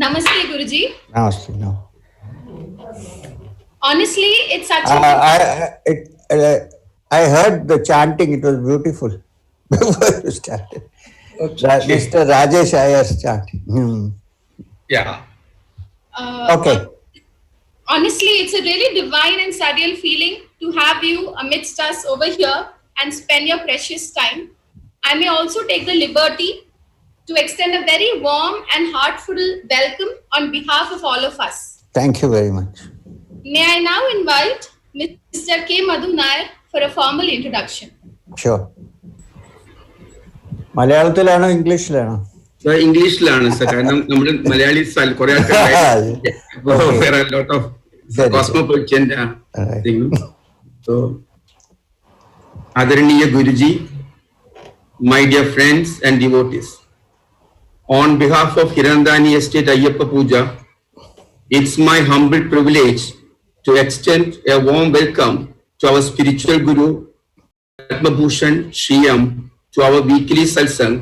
Namaste, Guruji. Namaste. No. Honestly, it's such a I heard the chanting. It was beautiful before you started. Okay. Mr. Rajesh Iyer's chanting. Yeah. uh, Okay. honestly, it's a really divine and surreal feeling to have you amidst us over here and spend your precious time. I may also take the liberty to extend a very warm and heartful welcome on behalf of all of us. Thank you very much. May I now invite Mr. K. Madhu Nair for a formal introduction. Sure. മലയാളത്തിലാണോ ഇംഗ്ലീഷിലാണോ? ഇംഗ്ലീഷിലാണ് sir, കാരണം നമ്മുടെ മലയാളീസ് കുറെ ആൾക്കാർ lot of cosmopolitan thing. So, Adaraniya Guruji, my dear friends and devotees, on behalf of Hirandani Estate Ayyappa Puja, it's my humble privilege to extend a warm welcome to our spiritual guru Padma Bhushan Shriyam to our weekly satsang,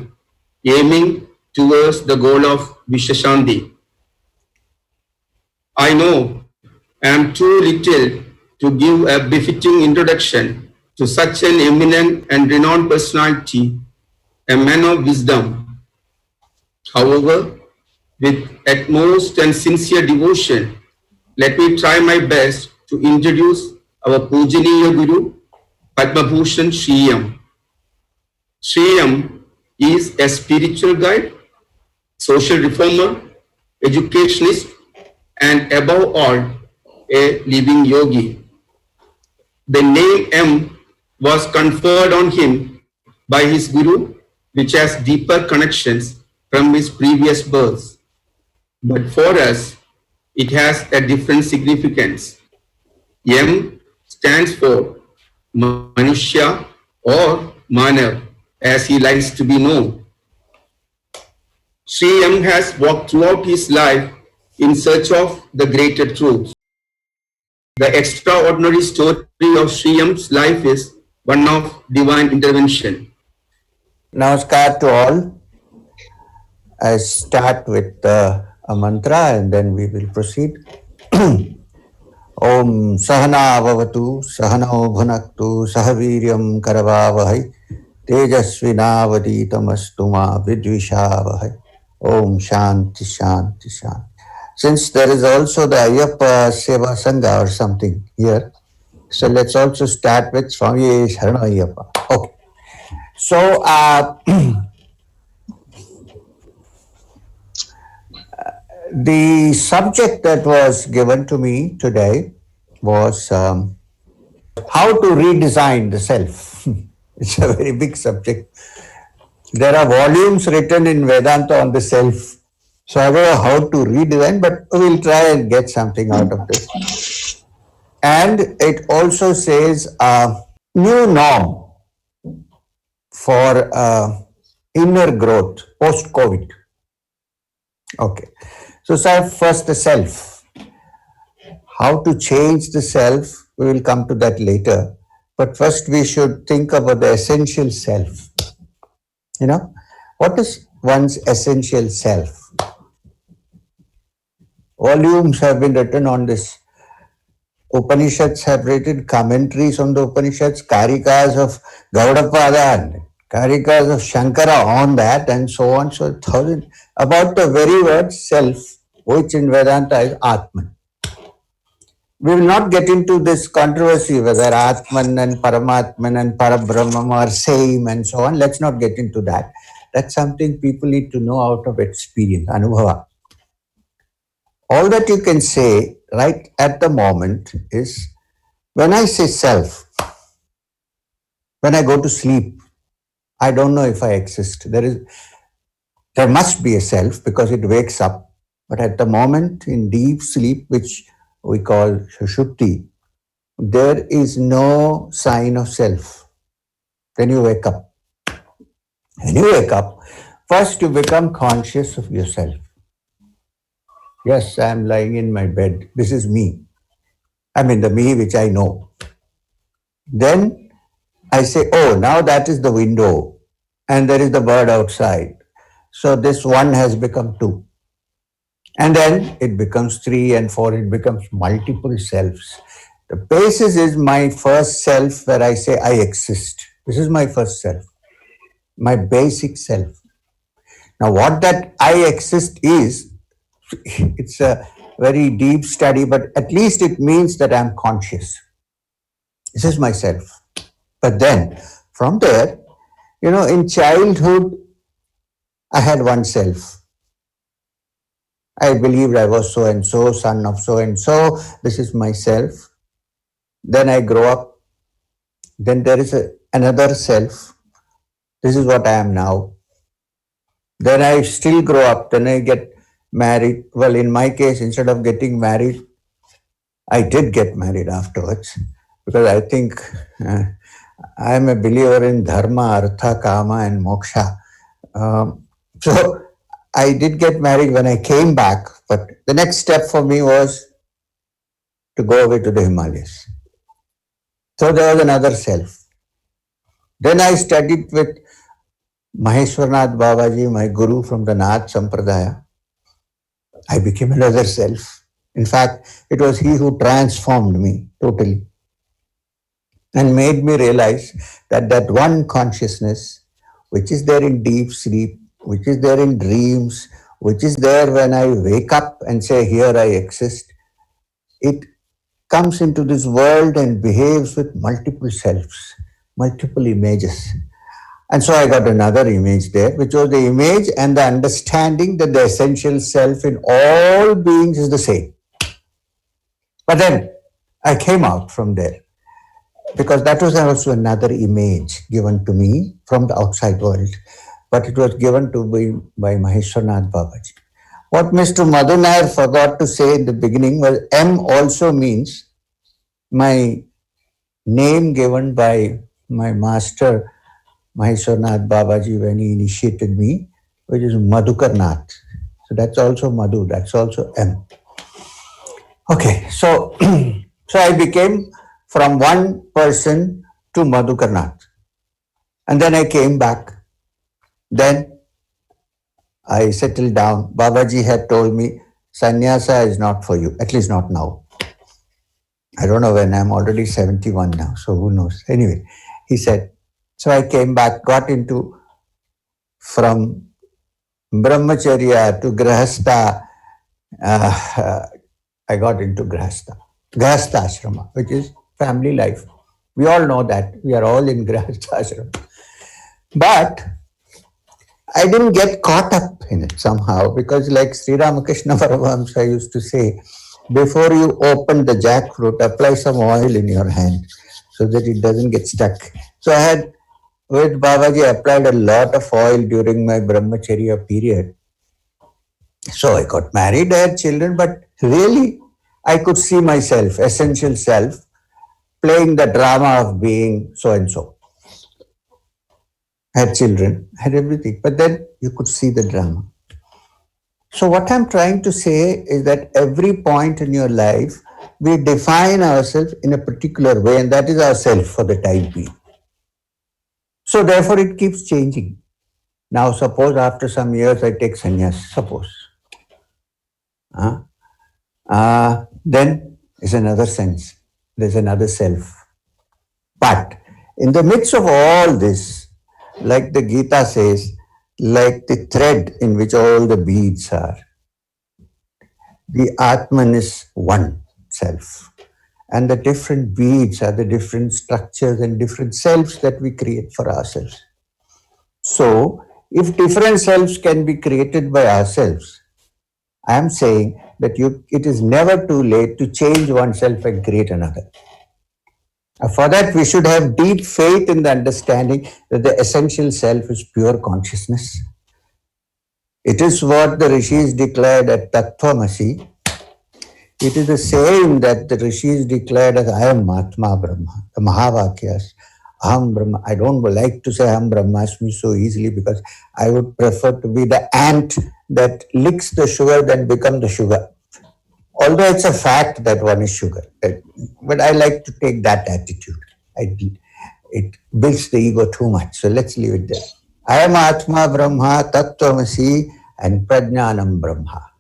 aiming towards the goal of Vishwashanti. I know I am too little to give a befitting introduction to such an eminent and renowned personality, a man of wisdom. However, with utmost and sincere devotion, let me try my best to introduce our Pujaniya Guru, Padma Bhushan Shriyam. Shriyam is a spiritual guide, social reformer, educationist, and above all, a living yogi. The name M was conferred on him by his guru, which has deeper connections from his previous births. But for us, it has a different significance. M stands for Manushya or Manav, as he likes to be known. Sri M has walked throughout his life in search of the greater truth. The extraordinary story of Sri M's life is one of divine intervention. Namaskar to all. I start with a mantra and then we will proceed. Om Sahana Bhavatu Sahano Bhunaktu Sahaviryam Karavavahai Tejasvinavaditamastu ma Vidvishavahai. Om Shanti Shanti Shanti. Since there is also the Ayyappa Seva Sangha or something here, so let's also start with Swami Sharana Ayyappa. Okay. So, the subject that was given to me today was how to redesign the self. It's a very big subject. There are volumes written in Vedanta on the self. So I don't know how to redesign, but we'll try and get something out of this. And it also says a new norm for inner growth post-COVID. Okay. So first the self. How to change the self, we will come to that later. But first we should think about the essential self. You know, what is one's essential self? Volumes have been written on this. Upanishads have written commentaries on the Upanishads, Karikas of Gaudapada, Karikas of Shankara on that, and so on. So, about the very word self, which in Vedanta is Atman. We will not get into this controversy whether Atman and Paramatman and Parabrahman are same and so on. Let's not get into that. That's something people need to know out of experience, Anubhava. All that you can say right at the moment is, when I say self, when I go to sleep, I don't know if I exist. There must be a self because it wakes up. But at the moment in deep sleep, which we call Sushupti, there is no sign of self. Then you wake up. When you wake up, first you become conscious of yourself. Yes, I am lying in my bed. This is me. I mean, the me which I know. Then I say, oh, now that is the window and there is the bird outside. So this one has become two. And then it becomes 3 and 4, it becomes multiple selves. The basis is my first self where I say I exist. This is my first self, my basic self. Now, what that I exist is, it's a very deep study, but at least it means that I'm conscious. This is myself. But then from there, in childhood, I had one self. I believed I was so and so, son of so and so. This is myself. Then I grow up. Then there is another self. This is what I am now. Then I still grow up. Then I get married. Well, in my case, instead of getting married, I did get married afterwards because I think I am a believer in dharma, artha, kama, and moksha. So I did get married when I came back, but the next step for me was to go away to the Himalayas. So there was another self. Then I studied with Maheshwarnath Babaji, my guru from the Nath Sampradaya. I became another self. In fact, it was he who transformed me totally and made me realize that that one consciousness, which is there in deep sleep, which is there in dreams, which is there when I wake up and say, here I exist, it comes into this world and behaves with multiple selves, multiple images. And so I got another image there, which was the image and the understanding that the essential self in all beings is the same. But then I came out from there because that was also another image given to me from the outside world, but it was given to me by Maheshwarnath Babaji. What Mr. Madhu Nair forgot to say in the beginning was M also means my name given by my master Maheshwarnath Babaji when he initiated me, which is Madhukarnath. So that's also Madhu, that's also M. Okay, so so I became from one person to Madhukarnath. And then I came back. Then I settled down. Babaji had told me, sannyasa is not for you, at least not now. I don't know when, I'm already 71 now, so who knows. Anyway, he said, so I came back, got into from brahmacharya to grahastha. I got into grahastha ashrama, which is family life. We all know that. We are all in grahastha ashrama. But I didn't get caught up in it somehow because, like Sri Ramakrishna Paramahamsa used to say, before you open the jackfruit, apply some oil in your hand so that it doesn't get stuck. So I had, with Babaji, applied a lot of oil during my brahmacharya period. So I got married, I had children, but really I could see myself, essential self, playing the drama of being so and so. Had children, had everything, but then you could see the drama. So what I'm trying to say is that every point in your life, we define ourselves in a particular way, and that is ourself for the time being. So therefore it keeps changing. Now suppose after some years I take sannyas, suppose. Then is another sense. There's another self. But in the midst of all this, like the Gita says, like the thread in which all the beads are, the Atman is one self. And the different beads are the different structures and different selves that we create for ourselves. So, if different selves can be created by ourselves, I am saying that it is never too late to change oneself and create another. For that, we should have deep faith in the understanding that the essential self is pure consciousness. It is what the rishis declared at Tattvamasi. It is the same that the rishis declared as I am Atma Brahma, the Mahavakyas. Aham Brahma. I don't like to say Aham Brahmasmi so easily because I would prefer to be the ant that licks the sugar then become the sugar. Although it's a fact that one is sugar, but I like to take that attitude. It builds the ego too much. So let's leave it there. I am Atma Brahma, Tattvamasi, and Prajnanam Brahma.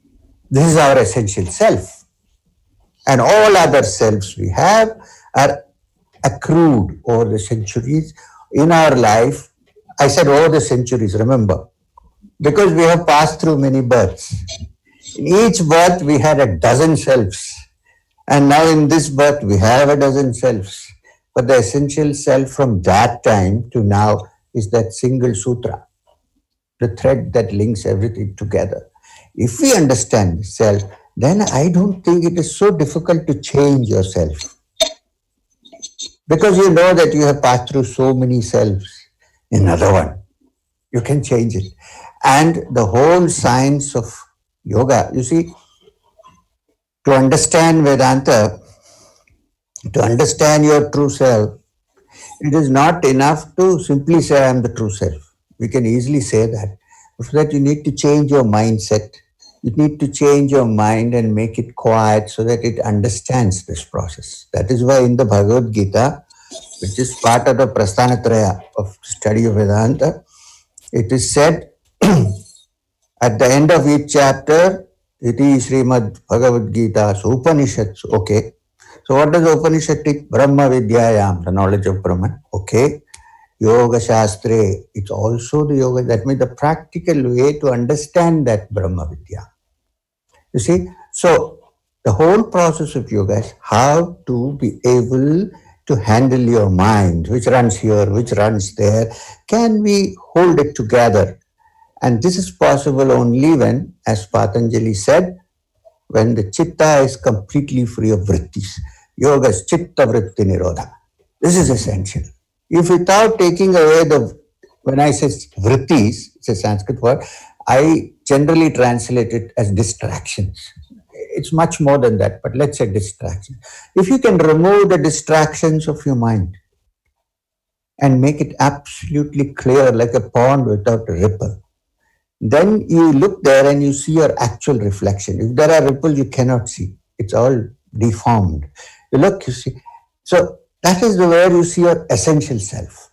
This is our essential self. And all other selves we have are accrued over the centuries in our life. I said over the centuries, remember, because we have passed through many births. In each birth, we had a dozen selves. And now in this birth, we have a dozen selves. But the essential self from that time to now is that single sutra, the thread that links everything together. If we understand the self, then I don't think it is so difficult to change yourself. Because you know that you have passed through so many selves. Another one, you can change it. And the whole science of yoga, you see, to understand Vedanta, to understand your true self, it is not enough to simply say, I am the true self. We can easily say that. For that, you need to change your mindset. You need to change your mind and make it quiet so that it understands this process. That is why in the Bhagavad Gita, which is part of the Prasthanatraya of study of Vedanta, it is said at the end of each chapter, Iti Srimad Bhagavad Gita, so Upanishads, okay. So what does Upanishad teach? Brahma Vidyayam, the knowledge of Brahman, okay. Yoga Shastre, it's also the yoga, that means the practical way to understand that Brahma Vidya. You see, so the whole process of yoga is how to be able to handle your mind, which runs here, which runs there. Can we hold it together? And this is possible only when, as Patanjali said, when the chitta is completely free of vrittis. Yoga is chitta vritti nirodha. This is essential. If without taking away when I say vrittis, it's a Sanskrit word, I generally translate it as distractions. It's much more than that, but let's say distractions. If you can remove the distractions of your mind and make it absolutely clear like a pond without a ripple, then you look there and you see your actual reflection. If there are ripples, you cannot see. It's all deformed. You look, you see. So that is where you see your essential self.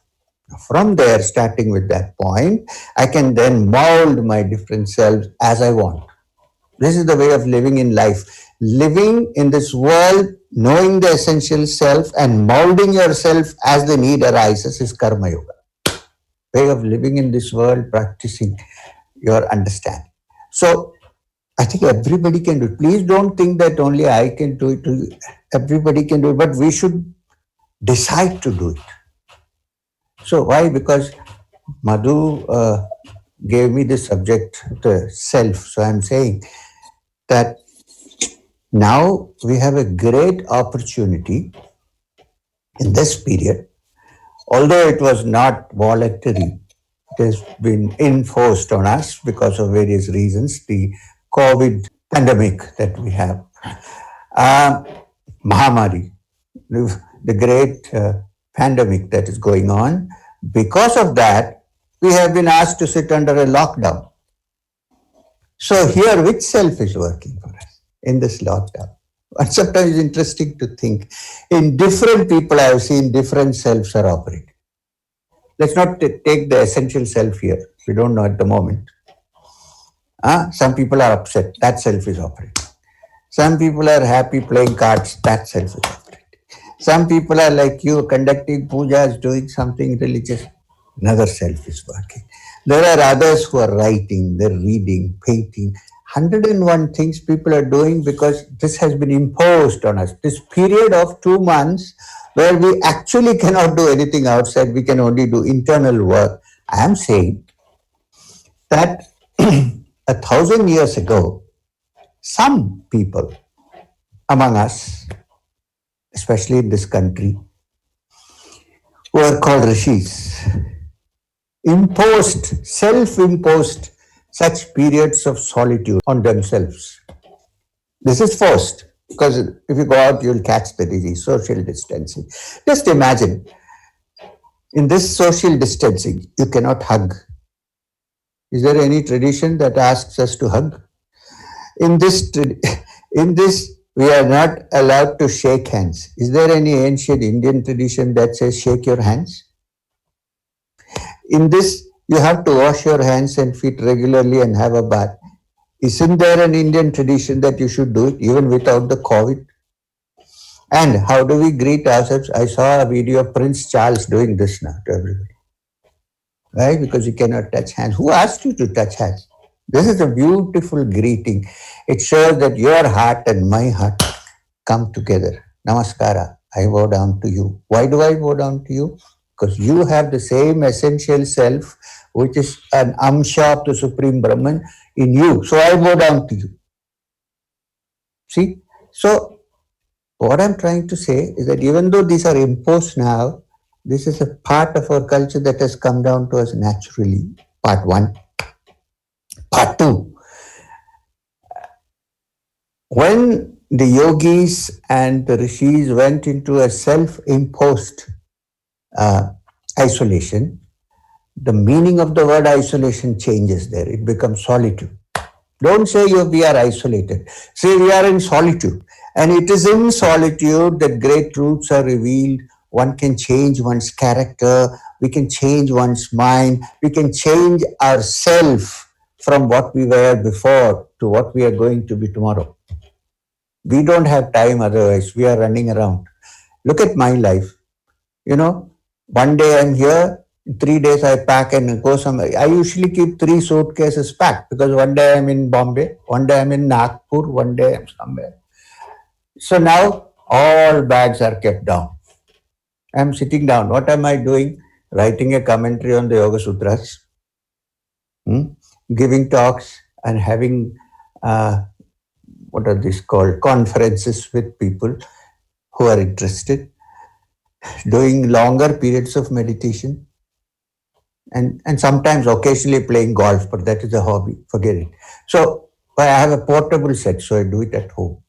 From there, starting with that point, I can then mold my different selves as I want. This is the way of living in life. Living in this world, knowing the essential self and molding yourself as the need arises is karma yoga. Way of living in this world, practicing your understanding. So I think everybody can do it. Please don't think that only I can do it. Everybody can do it, but we should decide to do it. So why? Because Madhu gave me the subject, the self. So I'm saying that now we have a great opportunity in this period, although it was not voluntary, it has been enforced on us because of various reasons, the COVID pandemic that we have, Mahamari, the great pandemic that is going on. Because of that, we have been asked to sit under a lockdown. So here, which self is working for us in this lockdown? And sometimes it's interesting to think. In different people, I have seen different selves are operating. Let's not take the essential self here. We don't know at the moment. Some people are upset. That self is operating. Some people are happy playing cards. That self is operating. Some people are like you, conducting pujas, doing something religious. Another self is working. There are others who are writing, they're reading, painting. 101 things people are doing because this has been imposed on us. This period of 2 months where we actually cannot do anything outside, we can only do internal work. I am saying that 1,000 years ago, some people among us, especially in this country, who are called rishis, imposed, self-imposed such periods of solitude on themselves. This is forced because if you go out, you'll catch the disease, social distancing. Just imagine, in this social distancing, you cannot hug. Is there any tradition that asks us to hug? In this, we are not allowed to shake hands. Is there any ancient Indian tradition that says shake your hands? In this, you have to wash your hands and feet regularly and have a bath. Isn't there an Indian tradition that you should do it even without the COVID? And how do we greet ourselves? I saw a video of Prince Charles doing this now to everybody. Right? Because you cannot touch hands. Who asked you to touch hands? This is a beautiful greeting. It shows that your heart and my heart come together. Namaskara. I bow down to you. Why do I bow down to you? Because you have the same essential self, which is an amsha of the Supreme Brahman in you. So I bow down to you. See? So what I'm trying to say is that even though these are imposed now, this is a part of our culture that has come down to us naturally. Part one. Part two. When the yogis and the rishis went into a self-imposed isolation, the meaning of the word isolation changes there. It becomes solitude. Don't say we are isolated. Say we are in solitude. And it is in solitude that great truths are revealed. One can change one's character. We can change one's mind. We can change ourselves from what we were before to what we are going to be tomorrow. We don't have time otherwise. We are running around. Look at my life. One day I'm here, 3 days I pack and go somewhere. I usually keep 3 suitcases packed because one day I'm in Bombay, one day I'm in Nagpur, one day I'm somewhere. So now all bags are kept down. I'm sitting down. What am I doing? Writing a commentary on the Yoga Sutras, giving talks and having, what are these called? Conferences with people who are interested, doing longer periods of meditation, and sometimes occasionally playing golf, but that is a hobby. Forget it. So I have a portable set, so I do it at home.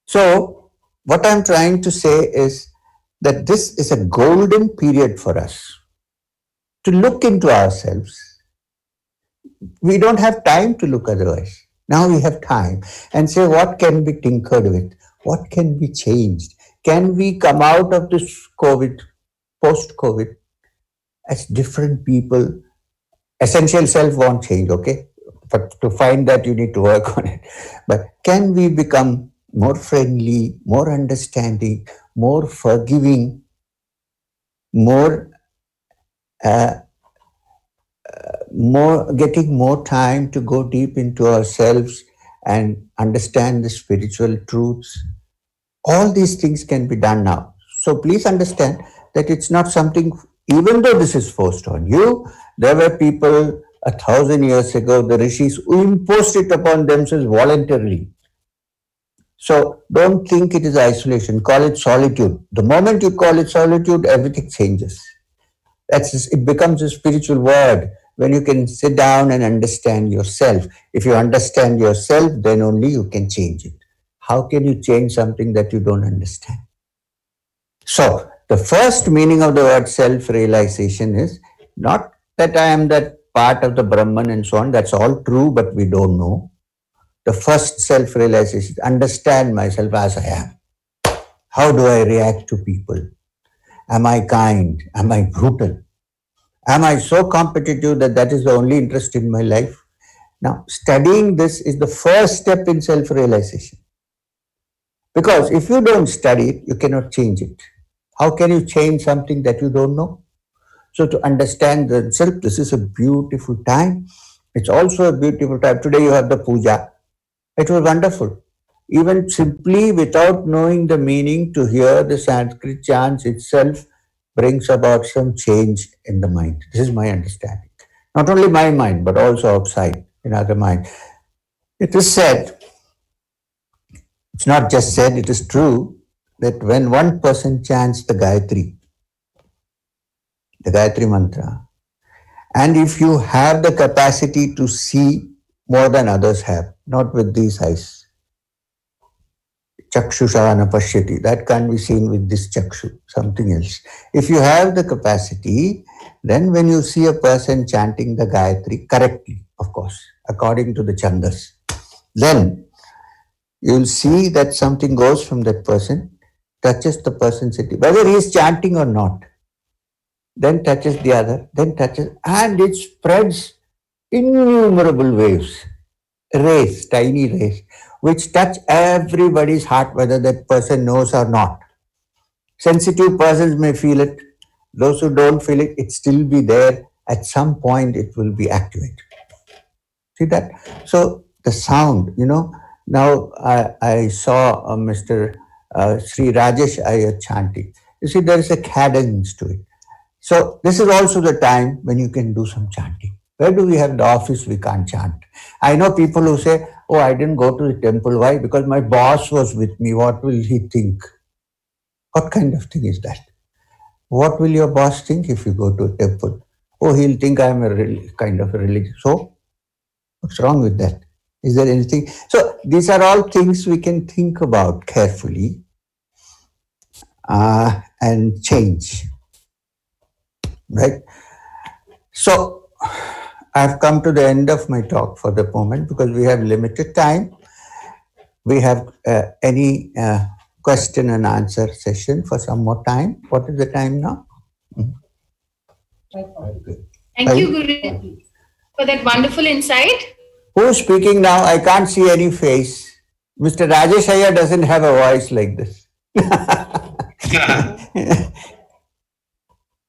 So what I'm trying to say is that this is a golden period for us to look into ourselves. We don't have time to look otherwise. Now we have time and say what can be tinkered with, what can be changed. Can we come out of this COVID, post-COVID, as different people? Essential self won't change, okay? But to find that, you need to work on it. But can we become more friendly, more understanding, more forgiving, getting more time to go deep into ourselves and understand the spiritual truths? All these things can be done now. So please understand that it's not something, even though this is forced on you, there were people 1,000 years ago, the rishis, who imposed it upon themselves voluntarily. So don't think it is isolation, call it solitude. The moment you call it solitude, everything changes. It becomes a spiritual word when you can sit down and understand yourself. If you understand yourself, then only you can change it. How can you change something that you don't understand? So the first meaning of the word self-realization is not that I am that part of the Brahman and so on. That's all true, but we don't know. The first self-realization, understand myself as I am. How do I react to people? Am I kind? Am I brutal? Am I so competitive that is the only interest in my life? Now, studying this is the first step in self-realization. Because if you don't study it, you cannot change it. How can you change something that you don't know? So to understand the self, this is a beautiful time. It's also a beautiful time. Today you have the puja. It was wonderful. Even simply without knowing the meaning, to hear the Sanskrit chants itself brings about some change in the mind. This is my understanding. Not only my mind, but also outside in other mind. It is said, it's not just said, it is true, that when one person chants the Gayatri mantra, and if you have the capacity to see more than others have, not with these eyes, chakshusha pashyati, that can't be seen with this chakshu, something else. If you have the capacity, then when you see a person chanting the Gayatri correctly, of course, according to the chandas, then you'll see that something goes from that person, touches the person's city, whether he is chanting or not, then touches the other, then touches, and it spreads innumerable waves. rays, tiny rays, which touch everybody's heart, whether that person knows or not. Sensitive persons may feel it. Those who don't feel it, it still be there. At some point, it will be activated. See that? So the sound, now I saw Mr. Sri Rajesh Iyer chanting. You see, there is a cadence to it. So this is also the time when you can do some chanting. Where do we have the office? We can't chant. I know people who say, "Oh, I didn't go to the temple. Why? Because my boss was with me. What will he think?" What kind of thing is that? What will your boss think if you go to a temple? Oh, he'll think I'm kind of a religious. So what's wrong with that? Is there anything? So these are all things we can think about carefully and change, right? So I've come to the end of my talk for the moment because we have limited time. We have any question and answer session for some more time. What is the time now? Thank you, Guru, for that wonderful insight. Who's speaking now? I can't see any face. Mr. Rajesh Iyer doesn't have a voice like this.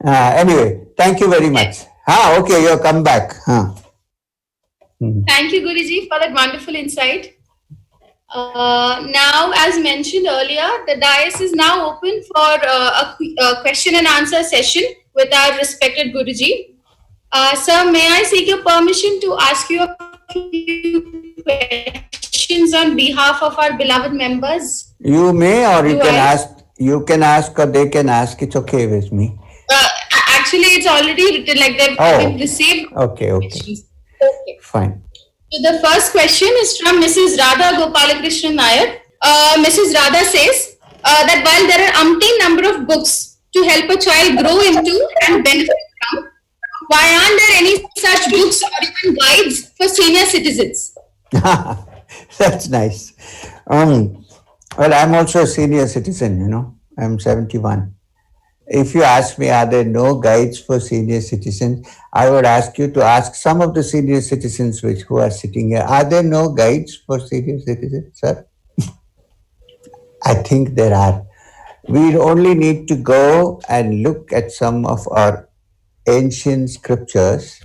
Anyway, thank you very much. Okay, you come back. Thank you, Guruji, for that wonderful insight. Now, as mentioned earlier, the dais is now open for a question and answer session with our respected Guruji. Sir, may I seek your permission to ask you a few questions on behalf of our beloved members? You may, or you can ask. You can ask, or they can ask. It's okay with me. Actually, it's already written like they've received questions. Okay. Fine. So the first question is from Mrs. Radha Gopalakrishnan Nair. Mrs. Radha says that while there are umpteen number of books to help a child grow into and benefit from, why aren't there any such books or even guides for senior citizens? That's nice. Well, I'm also a senior citizen, I'm 71. If you ask me, are there no guides for senior citizens? I would ask you to ask some of the senior citizens who are sitting here. Are there no guides for senior citizens, sir? I think there are. We only need to go and look at some of our ancient scriptures,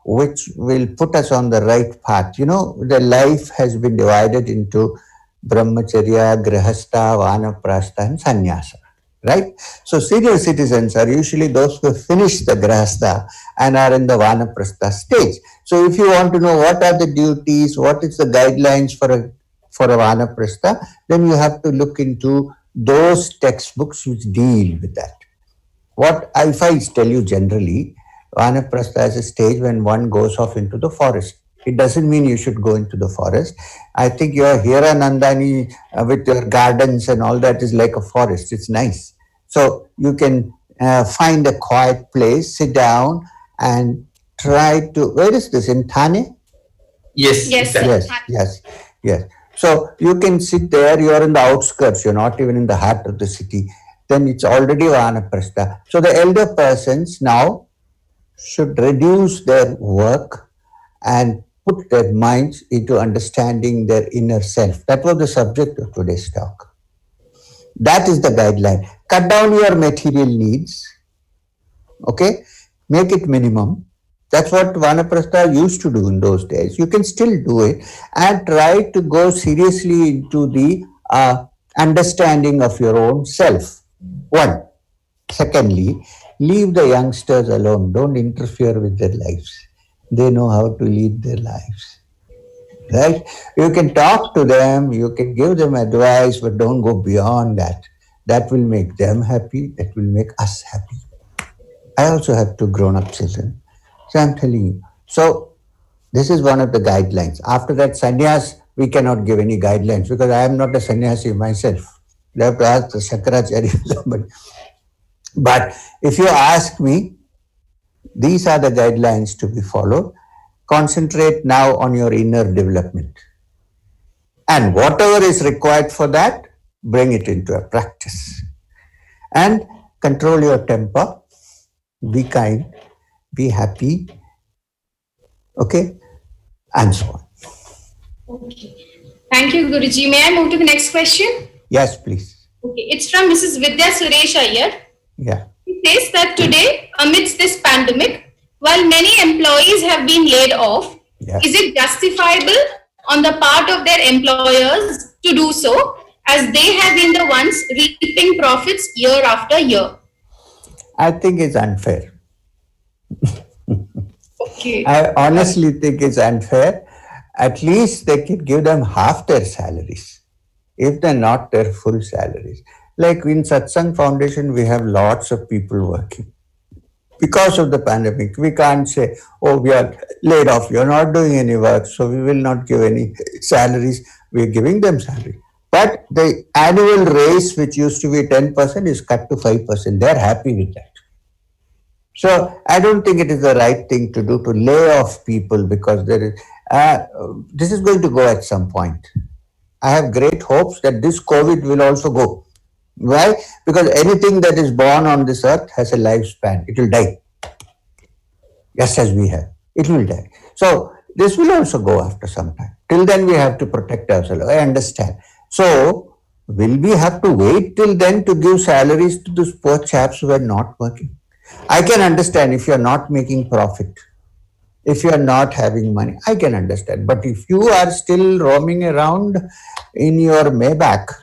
which will put us on the right path. The life has been divided into brahmacharya, grihastha, vanaprastha, and sannyasa. Right? So senior citizens are usually those who finish the grihastha and are in the vanaprastha stage. So if you want to know what are the duties, what is the guidelines for a vanaprastha, then you have to look into those textbooks which deal with that. What I tell you generally, vanaprastha is a stage when one goes off into the forest. It doesn't mean you should go into the forest. I think your Hira Nandani with your gardens and all that is like a forest. It's nice. So you can find a quiet place, sit down and try to, where is this, in Thane? Yes. Yes. So you can sit there, you're in the outskirts, you're not even in the heart of the city. Then it's already vanaprastha. So the elder persons now should reduce their work and put their minds into understanding their inner self. That was the subject of today's talk. That is the guideline. Cut down your material needs. Okay? Make it minimum. That's what Vanaprastha used to do in those days. You can still do it and try to go seriously into the understanding of your own self. One. Secondly, leave the youngsters alone. Don't interfere with their lives. They know how to lead their lives. Right? You can talk to them, you can give them advice, but don't go beyond that. That will make them happy, that will make us happy. I also have 2 grown-up children. So I'm telling you. So this is one of the guidelines. After that, sannyas, we cannot give any guidelines because I am not a sannyasi myself. You have to ask the Shankaracharya. But if you ask me, these are the guidelines to be followed. Concentrate now on your inner development. And whatever is required for that, bring it into a practice. And control your temper. Be kind. Be happy. Okay? And so on. Okay. Thank you, Guruji. May I move to the next question? Yes, please. Okay, it's from Mrs. Vidya Suresh Iyer. Yeah. He says that today, amidst this pandemic, while many employees have been laid off, Yes. is it justifiable on the part of their employers to do so, as they have been the ones reaping profits year after year? I think it's unfair. Okay. I honestly think it's unfair. At least they could give them half their salaries, if they're not their full salaries. Like in Satsang Foundation, we have lots of people working. Because of the pandemic, we can't say, oh, we are laid off, you're not doing any work, so we will not give any salaries. We're giving them salary. But the annual raise, which used to be 10%, is cut to 5%. They're happy with that. So I don't think it is the right thing to do to lay off people because this is going to go at some point. I have great hopes that this COVID will also go. Why? Because anything that is born on this earth has a lifespan. It will die, just as we have. It will die. So this will also go after some time. Till then, we have to protect ourselves. I understand. So will we have to wait till then to give salaries to those poor chaps who are not working? I can understand if you're not making profit, if you're not having money, I can understand. But if you are still roaming around in your Maybach,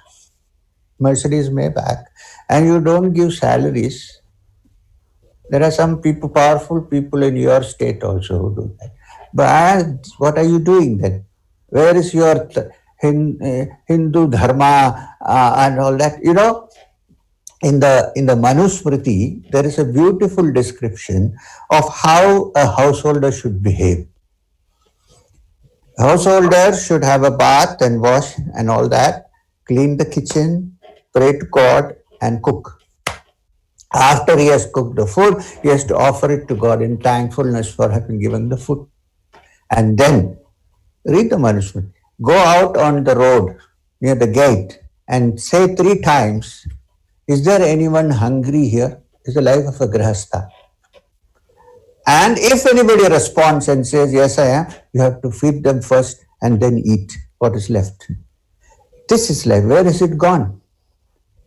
Mercedes Maybach, and you don't give salaries, there are some people, powerful people in your state also who do that. But what are you doing then? Where is your Hindu dharma and all that? You know, in the Manusmriti, there is a beautiful description of how a householder should behave. Householder should have a bath and wash and all that, clean the kitchen, pray to God, and cook. After he has cooked the food, he has to offer it to God in thankfulness for having given the food. And then read the Manusmriti. Go out on the road near the gate and say 3 times, is there anyone hungry here? Is the life of a grahastha. And if anybody responds and says, yes, I am, you have to feed them first and then eat what is left. This is life. Where is it gone?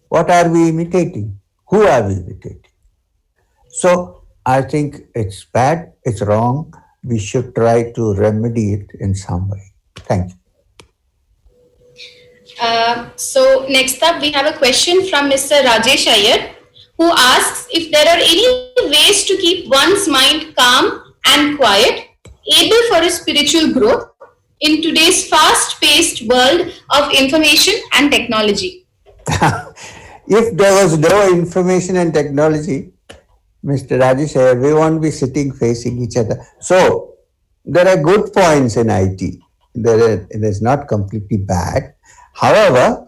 What are we imitating? Who are we imitating? So I think it's bad, it's wrong. We should try to remedy it in some way. Thank you. So next up, we have a question from Mr. Rajesh Iyer, who asks if there are any ways to keep one's mind calm and quiet, able for a spiritual growth in today's fast-paced world of information and technology. If there was no information and technology, Mr. Rajesh, we won't be sitting facing each other. So there are good points in IT. It is not completely bad. However,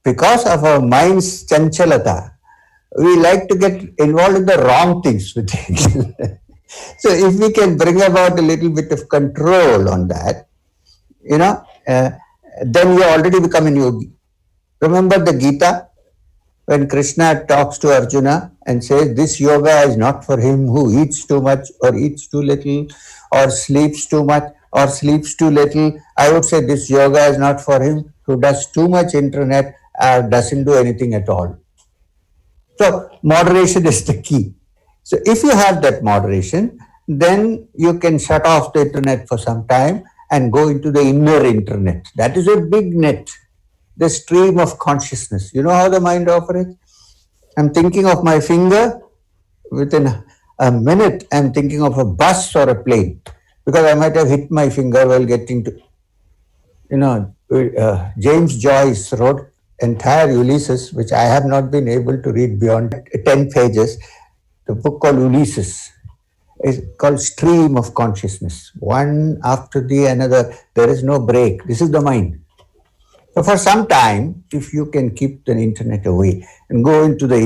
because of our mind's chanchalata, we like to get involved in the wrong things with it. So if we can bring about a little bit of control on that, then you already become a yogi. Remember the Gita? When Krishna talks to Arjuna and says, this yoga is not for him who eats too much or eats too little or sleeps too much or sleeps too little. I would say this yoga is not for him who does too much internet or doesn't do anything at all. So moderation is the key. So if you have that moderation, then you can shut off the internet for some time and go into the inner internet. That is a big net, the stream of consciousness. You know how the mind operates? I'm thinking of my finger. Within a minute, I'm thinking of a bus or a plane because I might have hit my finger while getting to, James Joyce wrote entire Ulysses, which I have not been able to read beyond 10 pages. The book called Ulysses is called Stream of Consciousness. One after the another, there is no break. This is the mind. So for some time, if you can keep the internet away and go into the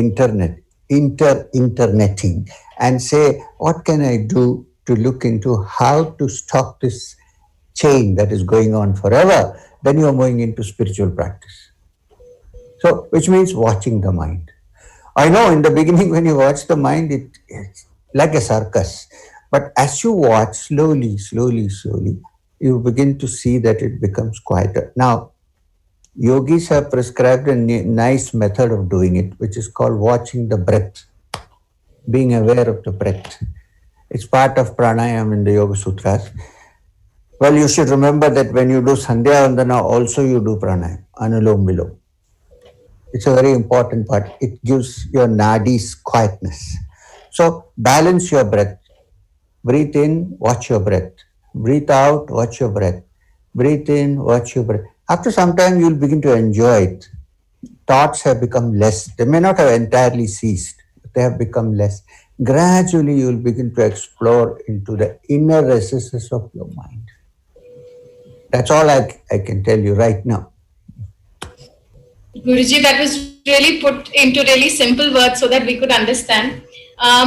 interneting and say, what can I do to look into how to stop this chain that is going on forever, then you're moving into spiritual practice. So, which means watching the mind. I know in the beginning when you watch the mind, it's like a circus. But as you watch slowly, you begin to see that it becomes quieter. Now, yogis have prescribed a nice method of doing it, which is called watching the breath, being aware of the breath. It's part of pranayam in the Yoga Sutras. Well, you should remember that when you do Sandhya Vandana, also you do pranayam, Anulom Vilom. It's a very important part. It gives your nadis quietness. So balance your breath. Breathe in, watch your breath. Breathe out, watch your breath. Breathe in, watch your breath. After some time, you'll begin to enjoy it. Thoughts have become less. They may not have entirely ceased, but they have become less. Gradually, you'll begin to explore into the inner recesses of your mind. That's all I can tell you right now. Guruji, that was really put into really simple words so that we could understand.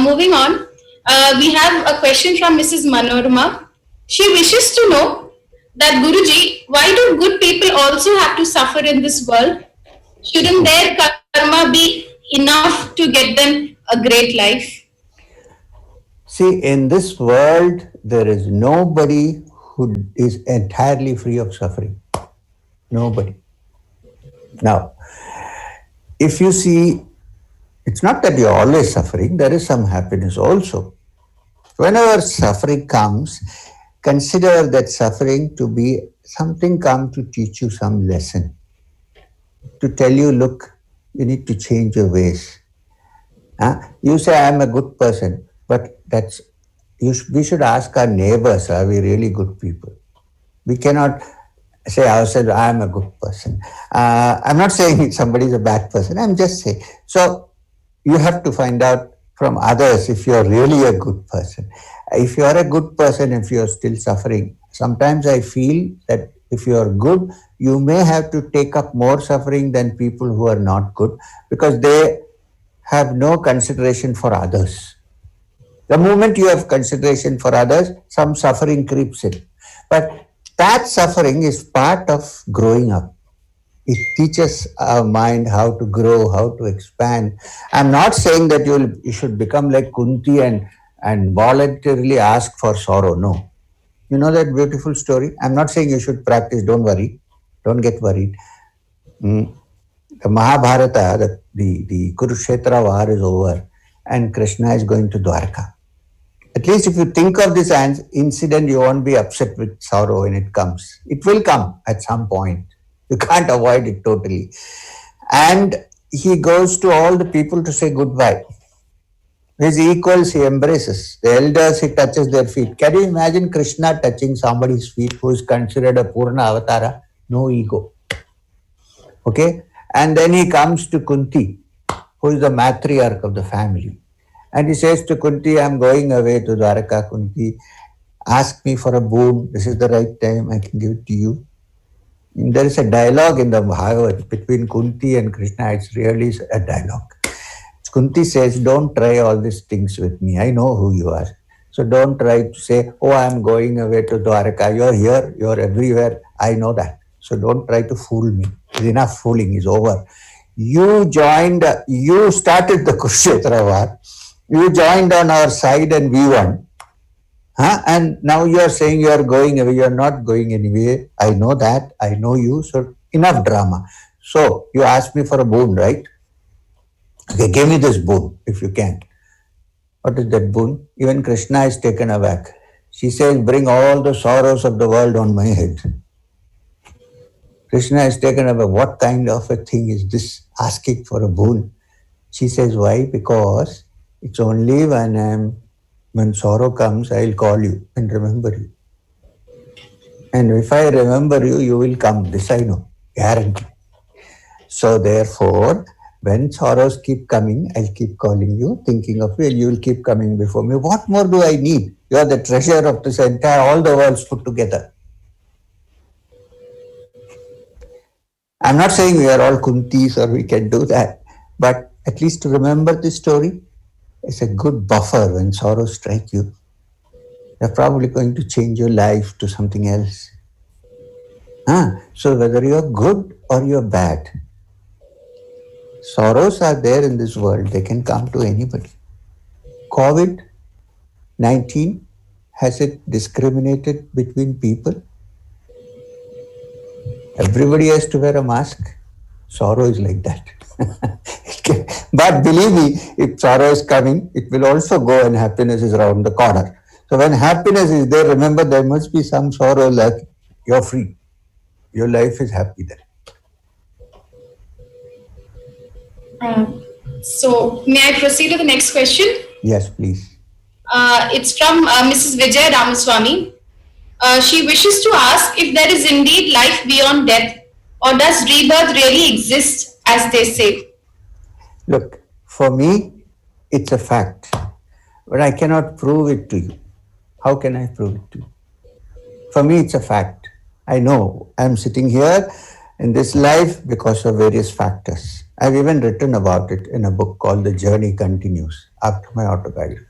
Moving on, we have a question from Mrs. Manorama. She wishes to know that Guruji, why do good people also have to suffer in this world? Shouldn't their karma be enough to get them a great life? See, in this world, there is nobody who is entirely free of suffering. Nobody. Now, if you see, it's not that you're always suffering, there is some happiness also. Whenever suffering comes, consider that suffering to be something come to teach you some lesson, to tell you, look, you need to change your ways. You say, I'm a good person, but we should ask our neighbors, are we really good people? We cannot say ourselves, I'm a good person. I'm not saying somebody is a bad person, I'm just saying. So you have to find out from others if you're really a good person. If you're a good person, if you're still suffering, sometimes I feel that if you're good, you may have to take up more suffering than people who are not good because they have no consideration for others. The moment you have consideration for others, some suffering creeps in. But that suffering is part of growing up. It teaches our mind how to grow, how to expand. I'm not saying that you should become like Kunti and voluntarily ask for sorrow. No. You know that beautiful story? I'm not saying you should practice, don't worry. Don't get worried. The Mahabharata, the Kurukshetra war is over and Krishna is going to Dwarka. At least if you think of this incident, you won't be upset with sorrow when it comes. It will come at some point. You can't avoid it totally. And he goes to all the people to say goodbye. His equals he embraces. The elders he touches their feet. Can you imagine Krishna touching somebody's feet who is considered a Purna Avatara? No ego. Okay? And then he comes to Kunti, who is the matriarch of the family. And he says to Kunti, I'm going away to Dwaraka, Kunti. Ask me for a boon. This is the right time. I can give it to you. And there is a dialogue in the Bhagavad between Kunti and Krishna. It's really a dialogue. Kunti says, don't try all these things with me. I know who you are. So don't try to say, oh, I'm going away to Dwaraka. You're here. You're everywhere. I know that. So don't try to fool me. It's enough fooling is over. You started the Kurukshetra war. You joined on our side and we won. And now you are saying you are going away. You are not going anywhere. I know that. I know you. So enough drama. So you asked me for a boon, right? Okay, give me this boon if you can. What is that boon? Even Krishna is taken aback. She says, bring all the sorrows of the world on my head. Krishna is taken aback. What kind of a thing is this, asking for a boon? She says, why? Because it's only when sorrow comes, I'll call you and remember you. And if I remember you, you will come. This I know, guarantee. So therefore, when sorrows keep coming, I'll keep calling you, thinking of you, and you will keep coming before me. What more do I need? You are the treasure of this entire, all the worlds put together. I'm not saying we are all Kuntis or we can do that, but at least to remember this story is a good buffer when sorrows strike you. They're probably going to change your life to something else. So whether you're good or you're bad, sorrows are there in this world. They can come to anybody. COVID-19, has it discriminated between people? Everybody has to wear a mask. Sorrow is like that. But believe me, if sorrow is coming, it will also go and happiness is around the corner. So when happiness is there, remember there must be some sorrow, like you're free. Your life is happy then. So, may I proceed to the next question? Yes, please. It's from Mrs. Vijay Ramaswamy. She wishes to ask if there is indeed life beyond death, or does rebirth really exist, as they say? Look, for me, it's a fact, but I cannot prove it to you. How can I prove it to you? For me, it's a fact. I know I'm sitting here in this life because of various factors. I've even written about it in a book called The Journey Continues after my autobiography.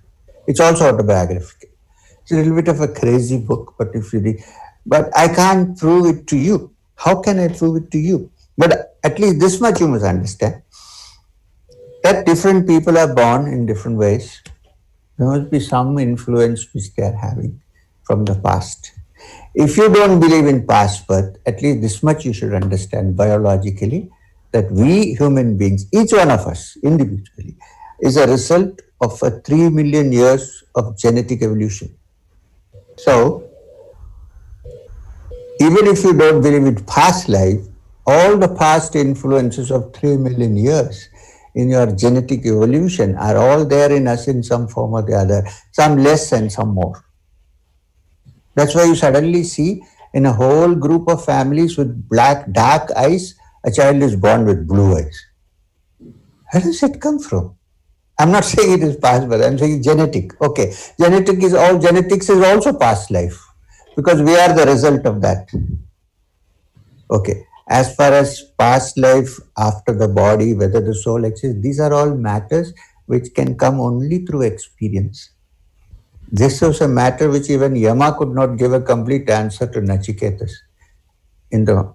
It's also autobiographical. It's a little bit of a crazy book, but if you read, but I can't prove it to you. How can I prove it to you? But at least this much you must understand that different people are born in different ways. There must be some influence which they are having from the past. If you don't believe in past birth, at least this much you should understand biologically that we human beings, each one of us individually, is a result of a 3 million years of genetic evolution. So, even if you don't believe in past life, all the past influences of 3 million years in your genetic evolution are all there in us in some form or the other, some less and some more. That's why you suddenly see in a whole group of families with black, dark eyes, a child is born with blue eyes. Where does it come from? I'm not saying it is past birth, I'm saying genetic. Okay, genetics is also past life because we are the result of that. Okay, as far as past life after the body, whether the soul exists, these are all matters which can come only through experience. This was a matter which even Yama could not give a complete answer to Nachiketas in the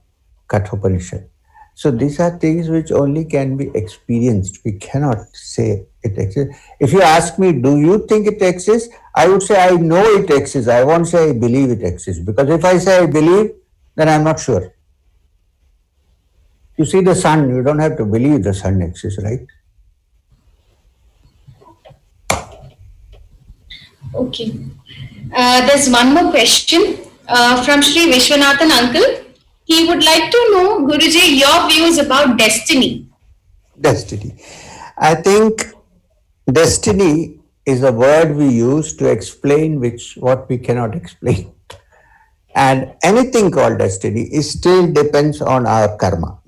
Kathopanishad. So these are things which only can be experienced. We cannot say it exists. If you ask me, do you think it exists? I would say I know it exists. I won't say I believe it exists. Because if I say I believe, then I'm not sure. You see the sun, you don't have to believe the sun exists, right? Okay. There's one more question from Sri Vishwanathan uncle. He would like to know, Guruji, your views about destiny. Destiny. I think destiny is a word we use to explain what we cannot explain. And anything called destiny still depends on our karma.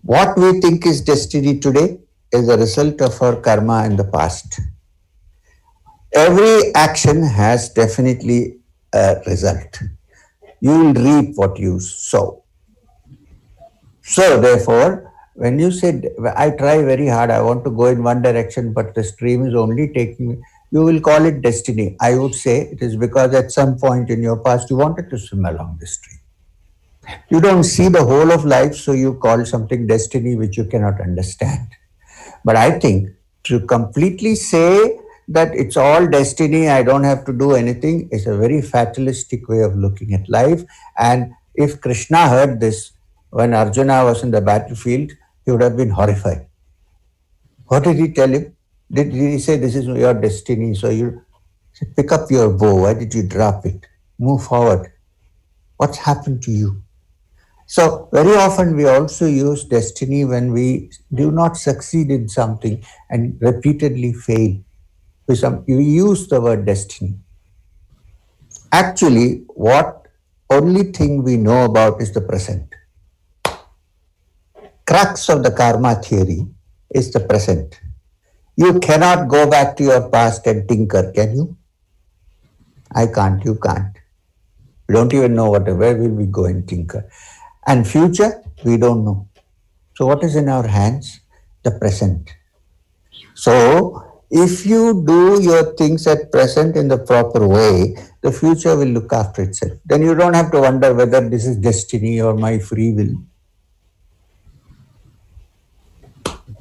What we think is destiny today is a result of our karma in the past. Every action has definitely a result. You will reap what you sow. So therefore, when you said, I try very hard, I want to go in one direction, but the stream is only taking me, you will call it destiny. I would say it is because at some point in your past, you wanted to swim along the stream. You don't see the whole of life, so you call something destiny which you cannot understand. But I think to completely say that it's all destiny, I don't have to do anything, is a very fatalistic way of looking at life. And if Krishna heard this when Arjuna was in the battlefield, he would have been horrified. What did he tell him? Did he say, this is your destiny, so you pick up your bow, why did you drop it? Move forward. What's happened to you? So very often we also use destiny when we do not succeed in something and repeatedly fail. You use the word destiny. Actually, what only thing we know about is the present. Crux of the karma theory is the present. You cannot go back to your past and tinker, can you? I can't, you can't. We don't even know where will we go and tinker. And future, we don't know. So what is in our hands? The present. So if you do your things at present in the proper way, the future will look after itself. Then you don't have to wonder whether this is destiny or my free will.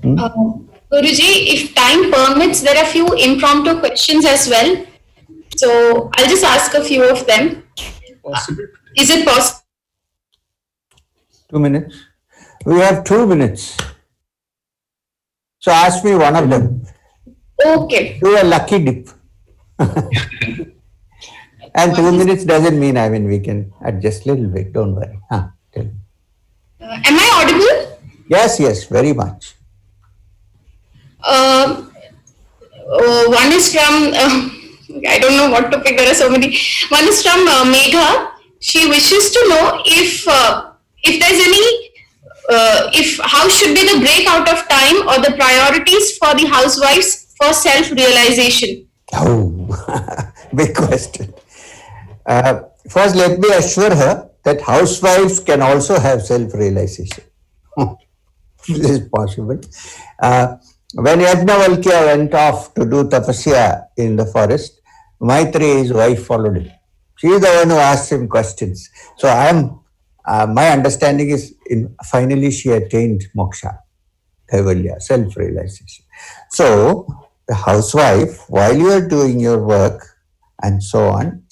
Guruji, if time permits, there are a few impromptu questions as well. So I'll just ask a few of them. Possible. Is it possible? 2 minutes. We have 2 minutes. So ask me one of them. Okay. Do a lucky dip. And 2 minutes doesn't mean, we can adjust a little bit. Don't worry. Tell me. Am I audible? Yes, very much. One is from, I don't know what topic, there are so many. One is from Megha. She wishes to know if there's any, how should be the breakout of time or the priorities for the housewives for self-realization? Oh, big question. First, let me assure her that housewives can also have self-realization. This is possible. When Yajnavalkya went off to do tapasya in the forest, Maitreyi, his wife, followed him. She is the one who asked him questions. So my understanding is, finally she attained moksha, kaivalya, self-realization. So the housewife, while you are doing your work and so on,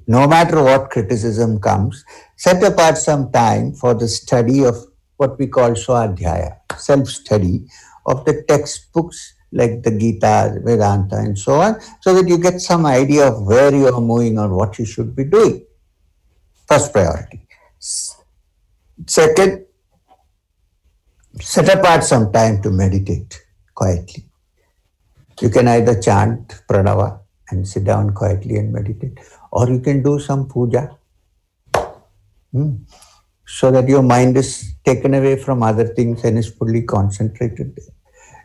no matter what criticism comes, set apart some time for the study of what we call Swadhyaya, self-study of the textbooks like the Gita, Vedanta, and so on, so that you get some idea of where you are moving or what you should be doing. First priority. Second, set apart some time to meditate quietly. You can either chant pranava and sit down quietly and meditate, or you can do some puja, so that your mind is taken away from other things and is fully concentrated there.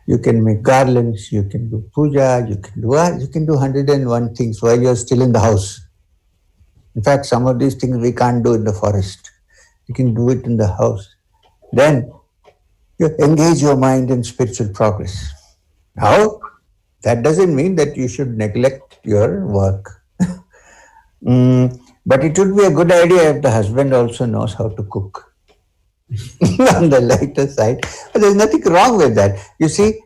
You can make garlands, you can do puja, you can do 101 things while you're still in the house. In fact, some of these things we can't do in the forest. You can do it in the house. Then you engage your mind in spiritual progress. Now, that doesn't mean that you should neglect your work. But it would be a good idea if the husband also knows how to cook. On the lighter side. But there's nothing wrong with that. You see,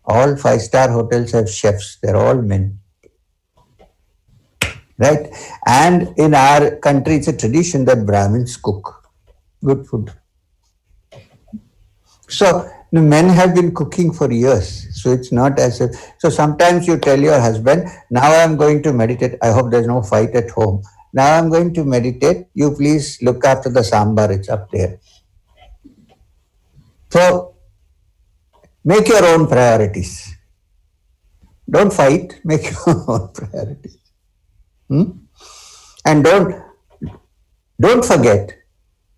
all 5-star hotels have chefs. They're all men. Right? And in our country, it's a tradition that Brahmins cook good food. So the men have been cooking for years. So it's not as if. So sometimes you tell your husband, now I'm going to meditate. I hope there's no fight at home. Now I'm going to meditate. You please look after the sambar. It's up there. So make your own priorities. Don't fight. Make your own priorities. And don't forget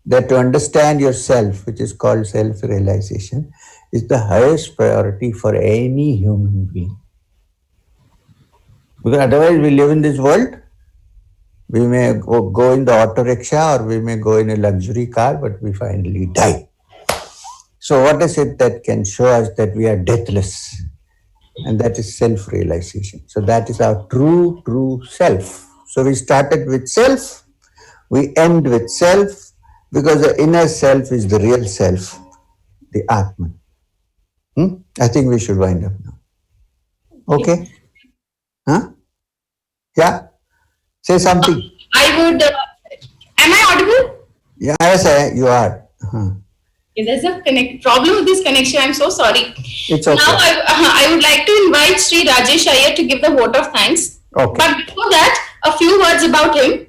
that to understand yourself, which is called self-realization, is the highest priority for any human being. Because otherwise we live in this world. We may go in the auto rickshaw or we may go in a luxury car, but we finally die. So what is it that can show us that we are deathless? And that is self-realization. So that is our true self. So we started with self, we end with self, because the inner self is the real self, the Atman. I think we should wind up now. Okay? Huh? Yeah? Say something. I would. Am I audible? Yeah, yes, you are. There's a problem with this connection. I'm so sorry. It's okay. Now I would like to invite Sri Rajesh Iyer to give the vote of thanks. Okay. But before that, a few words about him.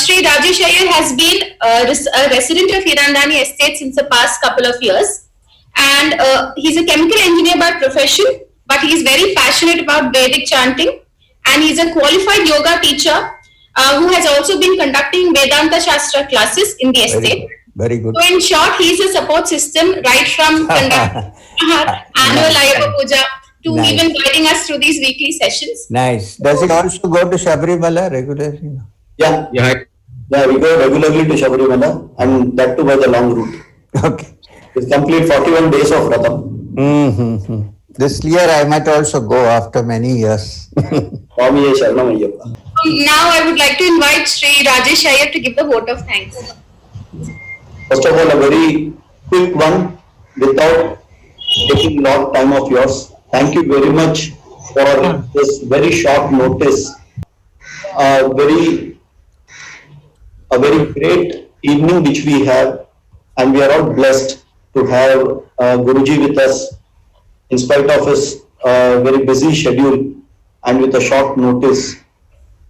Sri Rajesh Iyer has been a resident of Hirandani Estate since the past couple of years. And he's a chemical engineer by profession, but he's very passionate about Vedic chanting. And he's a qualified yoga teacher who has also been conducting Vedanta Shastra classes in the estate. Very good. So in short, he's a support system right from conducting annual Ayappa Puja to even guiding us through these weekly sessions. Nice. Does he also go to Shabarimala regularly? Yeah, we go regularly to Shabarimala, and that too by the long route. Okay. It's complete 41 days of Vratam. This year I might also go after many years. Swami Sharanam Ayyappa. Now I would like to invite Sri Rajesh Iyer to give the vote of thanks. First of all, a very quick one without taking a lot of time of yours. Thank you very much for this very short notice. A very great evening which we have and we are all blessed to have Guruji with us in spite of his very busy schedule and with a short notice.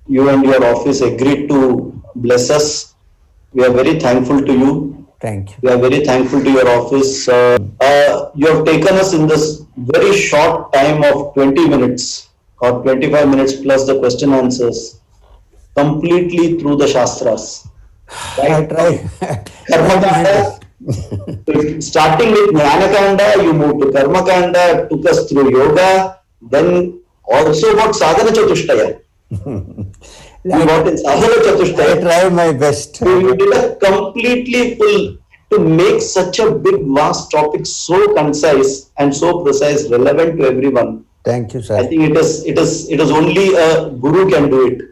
You and your office agreed to bless us. We are very thankful to you. Thank you. We are very thankful to your office. You have taken us in this very short time of 20 minutes or 25 minutes plus the question answers completely through the Shastras. I try. Karmakanda, starting with Jnanakanda, you moved to Karmakanda, took us through yoga, then also about Sadhana Chatushtaya. We got in Sadhana I Chatushtaya. try my best. So you did a completely full to make such a big, vast topic so concise and so precise, relevant to everyone. Thank you, I sir. think it is only a guru can do it.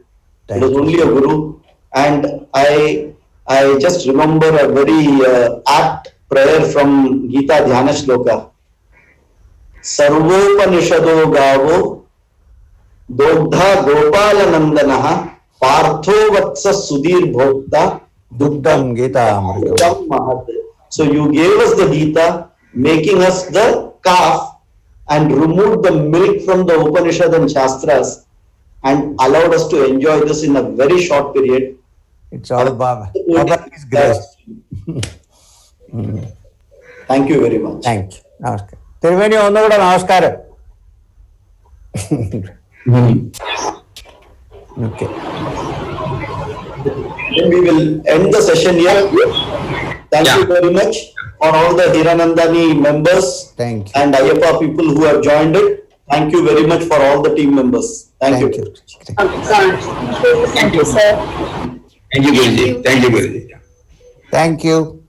Thank It is you. only a guru, and I just remember a very apt prayer from Gita Dhyana Shloka. Sarvopanishado gavo dogdha gopalanandanaha partho vatsa sudhir bhokta Dugdam Gita Amritam. Dugdam mahat. So you gave us the Gita, making us the calf, and removed the milk from the Upanishad and Shastras, and allowed us to enjoy this in a very short period. It's all Baba's grace. Thank you very much. Thank you. Namaskar. Tirumeni onnu kuda namaskaram. Okay. Then we will end the session here. Thank you Yeah. very much for all the Hiranandani members Thank you. and Ayyappa people who have joined it. Thank you very much for all the team members. Thank you. Thank you, sir. Thank you, Guruji. Thank you, Guruji. Thank you.